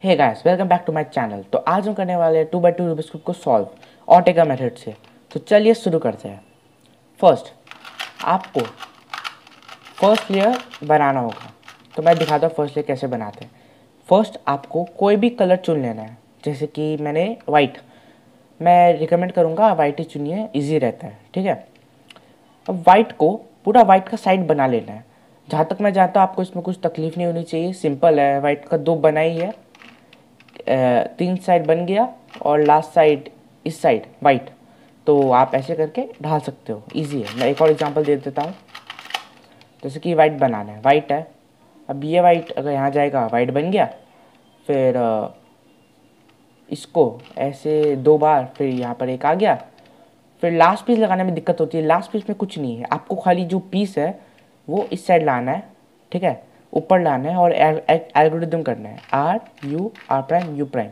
Hey guys, welcome back to my channel. तो आज हम करने वाले हैं 2x2 रूबिक्स क्यूब को सॉल्व ऑर्टेगा मेथड से। तो चलिए शुरू करते हैं। फर्स्ट आपको फर्स्ट लेयर बनाना होगा, तो मैं दिखाता हूँ फर्स्ट लेयर कैसे बनाते हैं। फर्स्ट आपको कोई भी कलर चुन लेना है, जैसे कि मैंने वाइट, मैं रिकमेंड करूँगा वाइट ही चुनिए, ईजी रहता है। ठीक है, अब वाइट को पूरा वाइट का साइड बना लेना है। जहाँ तक मैं जानता हूँ आपको इसमें कुछ तकलीफ नहीं होनी चाहिए, सिंपल है। वाइट का दो बना ही है, 3 साइड बन गया और लास्ट साइड इस साइड वाइट, तो आप ऐसे करके ढाल सकते हो, इजी है। मैं एक और एग्जांपल दे देता हूँ। जैसे कि वाइट बनाना है, वाइट है, अब ये वाइट अगर यहाँ जाएगा वाइट बन गया, फिर इसको ऐसे 2 बार, फिर यहाँ पर एक आ गया। फिर लास्ट पीस लगाने में दिक्कत होती है। लास्ट पीस में कुछ नहीं है, आपको खाली जो पीस है वो इस साइड लाना है। ठीक है, ऊपर लाना है और एल्गोरिदम करना है, R U R prime U prime.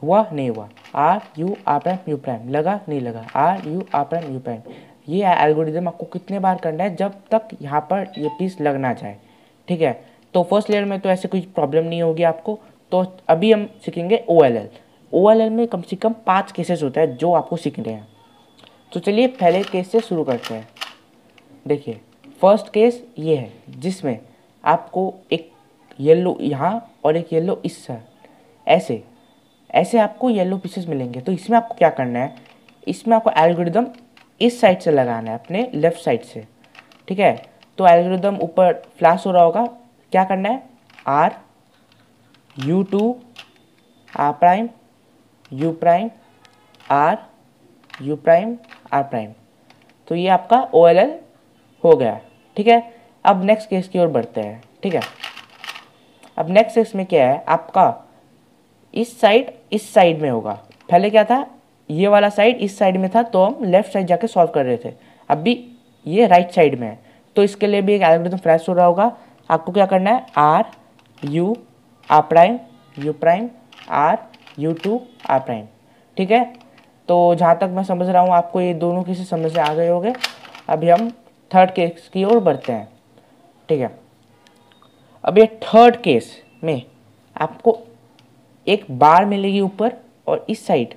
हुआ नहीं हुआ, R U R prime U prime, लगा नहीं लगा, R U R prime U prime. ये एल्गोरिदम आपको कितने बार करना है, जब तक यहाँ पर ये पीस लग ना जाए। ठीक है, तो फर्स्ट लेयर में तो ऐसे कोई प्रॉब्लम नहीं होगी आपको। तो अभी हम सीखेंगे OLL। OLL में कम से कम 5 केसेस होता है जो आपको सीखने हैं। तो चलिए पहले केस से शुरू करते हैं। देखिए, फर्स्ट केस ये है जिसमें आपको एक येलो यहाँ और एक येलो इस साइड, ऐसे ऐसे आपको येलो पीसेस मिलेंगे। तो इसमें आपको क्या करना है, इसमें आपको एल्गोरिदम इस साइड से लगाना है, अपने लेफ्ट साइड से। ठीक है, तो एल्गोरिदम ऊपर फ्लैश हो रहा होगा, क्या करना है, R U two R prime U prime R U prime R prime. तो ये आपका OLL हो गया। ठीक है, अब नेक्स्ट केस की ओर बढ़ते हैं। ठीक है, अब नेक्स्ट केस में क्या है, आपका इस साइड में होगा। पहले क्या था, ये वाला साइड इस साइड में था, तो हम लेफ्ट साइड जाके सॉल्व कर रहे थे। अभी ये राइट साइड में है, तो इसके लिए भी एक एल्गोरिथम फ्लैश हो रहा होगा। आपको क्या करना है, R U R prime U prime R U two R prime. ठीक है, तो जहाँ तक मैं समझ रहा हूँ आपको ये दोनों केसेस समझ में आ गए होंगे। अभी हम थर्ड केस की ओर बढ़ते हैं। ठीक है, अब ये थर्ड केस में आपको एक बार मिलेगी ऊपर, और इस साइड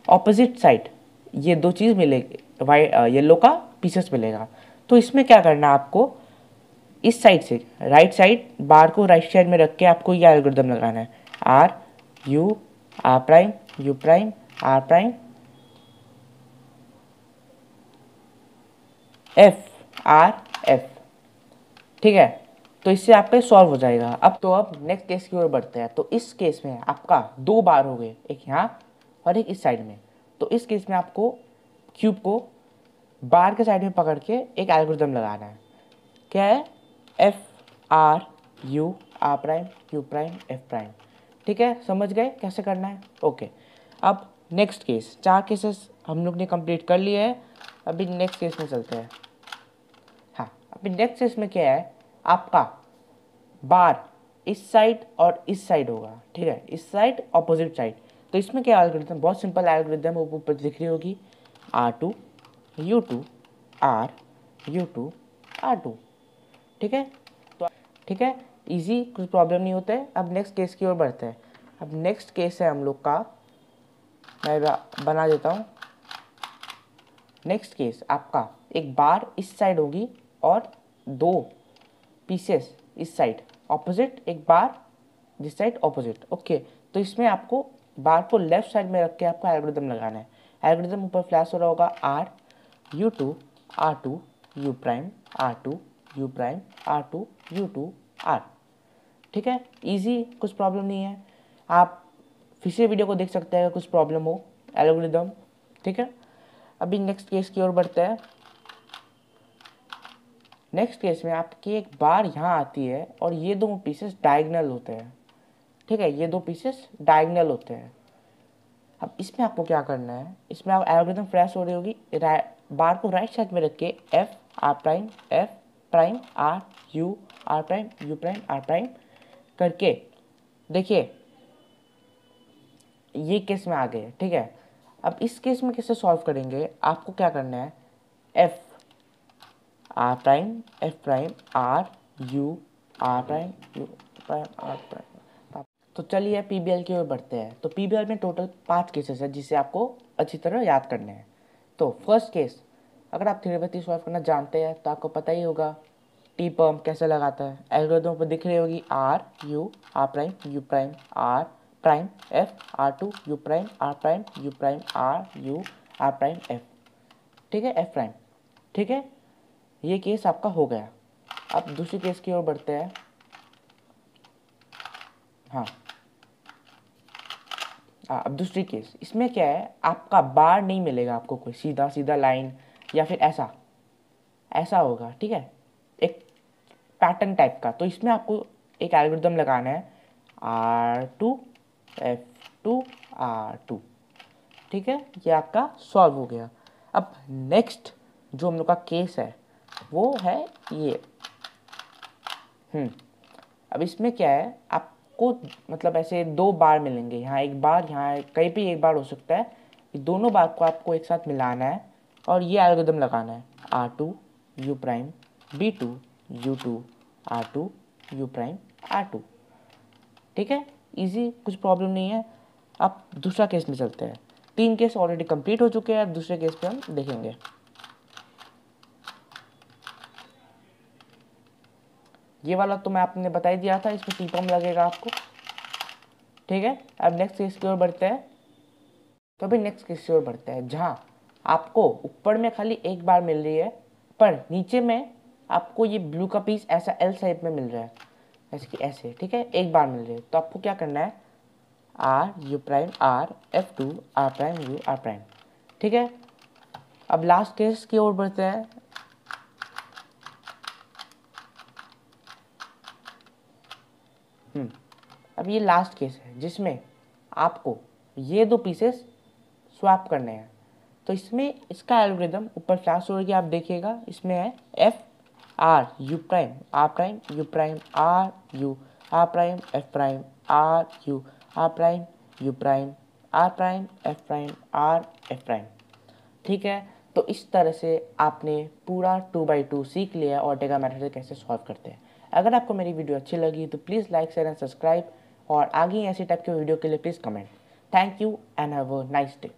ऑपोजिट साइड ये दो चीज़ मिलेगी, वाइट येलो का पीसेस मिलेगा। तो इसमें क्या करना है, आपको इस साइड से राइट साइड बार को राइट साइड में रख के आपको ये एल्गोरिथम लगाना है, R U R prime U prime R prime F R F. ठीक है, तो इससे आपका सॉल्व हो जाएगा। अब नेक्स्ट केस की ओर बढ़ते हैं। तो इस केस में आपका 2 बार हो गए, एक यहाँ और एक इस साइड में। तो इस केस में आपको क्यूब को बार के साइड में पकड़ के एक एल्गोरिथम लगाना है, क्या है, F R U R prime U prime F prime. ठीक है, समझ गए कैसे करना है। ओके, अब नेक्स्ट केस, 4 केसेस हम लोग ने कंप्लीट कर लिए हैं। अभी नेक्स्ट केस में चलते हैं। हाँ, अभी नेक्स्ट केस में क्या है, आपका बार इस साइड और इस साइड होगा। ठीक है, इस साइड ऑपोजिट साइड। तो इसमें क्या एल्गोरिथम, बहुत सिंपल एल्गोरिथम है, ऊपर दिख रही होगी, R two U two R U two R two. ठीक है, तो ठीक है, इजी, कुछ प्रॉब्लम नहीं होता है। अब नेक्स्ट केस की ओर बढ़ते हैं। अब नेक्स्ट केस है हम लोग का, मैं बना देता हूँ। नेक्स्ट केस आपका एक बार इस साइड होगी और 2 पीसेस इस साइड ऑपोजिट, एक बार दिस साइड ऑपोजिट। ओके, तो इसमें आपको बार को लेफ्ट साइड में रख के आपको एल्गोरिथम लगाना है। एल्गोरिथम ऊपर फ्लैश हो रहा होगा, R U two U prime R two U prime R two U two R. ठीक है, इजी, कुछ प्रॉब्लम नहीं है। आप फिर से वीडियो को देख सकते हैं अगर कुछ प्रॉब्लम हो एल्गोरिथम। ठीक है, अभी नेक्स्ट केस की ओर बढ़ते हैं। नेक्स्ट केस में आपकी एक बार यहाँ आती है और ये 2 पीसेस डायगोनल होते हैं। ठीक है, ये 2 पीसेस डायगोनल होते हैं। अब इसमें आपको क्या करना है, इसमें आप एल्गोरिथम फ्लैश हो रही होगी, बार को राइट साइड में रख के F prime R prime U prime R prime करके देखिए, ये केस में आ गए। ठीक है, अब इस केस में कैसे सॉल्व करेंगे, आपको क्या करना है, F prime R U prime R prime. तो चलिए पीबीएल की ओर बढ़ते हैं। तो पीबीएल में टोटल 5 केसेस है जिसे आपको अच्छी तरह याद करने हैं। तो फर्स्ट केस, अगर आप थ्योरेटिकली सॉल्व करना जानते हैं तो आपको पता ही होगा टी पर्म कैसे लगाता है। एल्गोरिथम पर दिख रही होगी R U R prime U prime R prime F R two U prime R prime U prime R U R prime F, ठीक है, एफ प्राइम, ठीक है। ये केस आपका हो गया। अब दूसरी केस की ओर बढ़ते हैं। हाँ, अब दूसरी केस, इसमें क्या है, आपका बार नहीं मिलेगा आपको कोई सीधा सीधा लाइन या फिर ऐसा ऐसा होगा, ठीक है, एक पैटर्न टाइप का। तो इसमें आपको एक एल्गोरिथम लगाना है R2 F2 R2, ठीक है। ये आपका सॉल्व हो गया। अब नेक्स्ट जो हम लोग का केस है वो है ये। अब इसमें क्या है, आपको मतलब ऐसे 2 बार मिलेंगे, यहाँ एक बार, यहाँ कहीं भी एक बार हो सकता है। ये दोनों बार को आपको एक साथ मिलाना है और ये एल्गोरिथम लगाना है R2 U prime B2 U2 R2 U prime R2, ठीक है, इजी, कुछ प्रॉब्लम नहीं है। अब दूसरा केस में चलते हैं। 3 केस ऑलरेडी कंप्लीट हो चुके हैं, अब दूसरे केस पे हम देखेंगे। ये वाला तो मैं आपने बता ही दिया था, इसमें टी पम्प लगेगा आपको, ठीक है। अब नेक्स्ट केस की ओर बढ़ते हैं। तो अभी नेक्स्ट केस की ओर बढ़ते हैं जहाँ आपको ऊपर में खाली एक बार मिल रही है, पर नीचे में आपको ये ब्लू का पीस ऐसा एल शेप में मिल रहा है, ऐसे कि ऐसे, ठीक है, एक बार मिल रही है। तो आपको क्या करना है, R U prime R F2 R prime U R prime, ठीक है। अब लास्ट केस की ओर बढ़ते हैं। अब ये लास्ट केस है जिसमें आपको ये 2 पीसेस स्वैप करने हैं। तो इसमें इसका एल्गोरिथम ऊपर फ्लैश हो गया, आप देखिएगा, इसमें है F R U prime R prime U prime R U R prime F prime R U R prime U prime R prime F prime R F prime, ठीक है। तो इस तरह से आपने पूरा 2x2 सीख लिया ऑर्टेगा मेथड से कैसे सॉल्व करते हैं। अगर आपको मेरी वीडियो अच्छी लगी तो please like share and subscribe, और आगे ऐसी टाइप के वीडियो के लिए please comment. Thank you and have a nice day.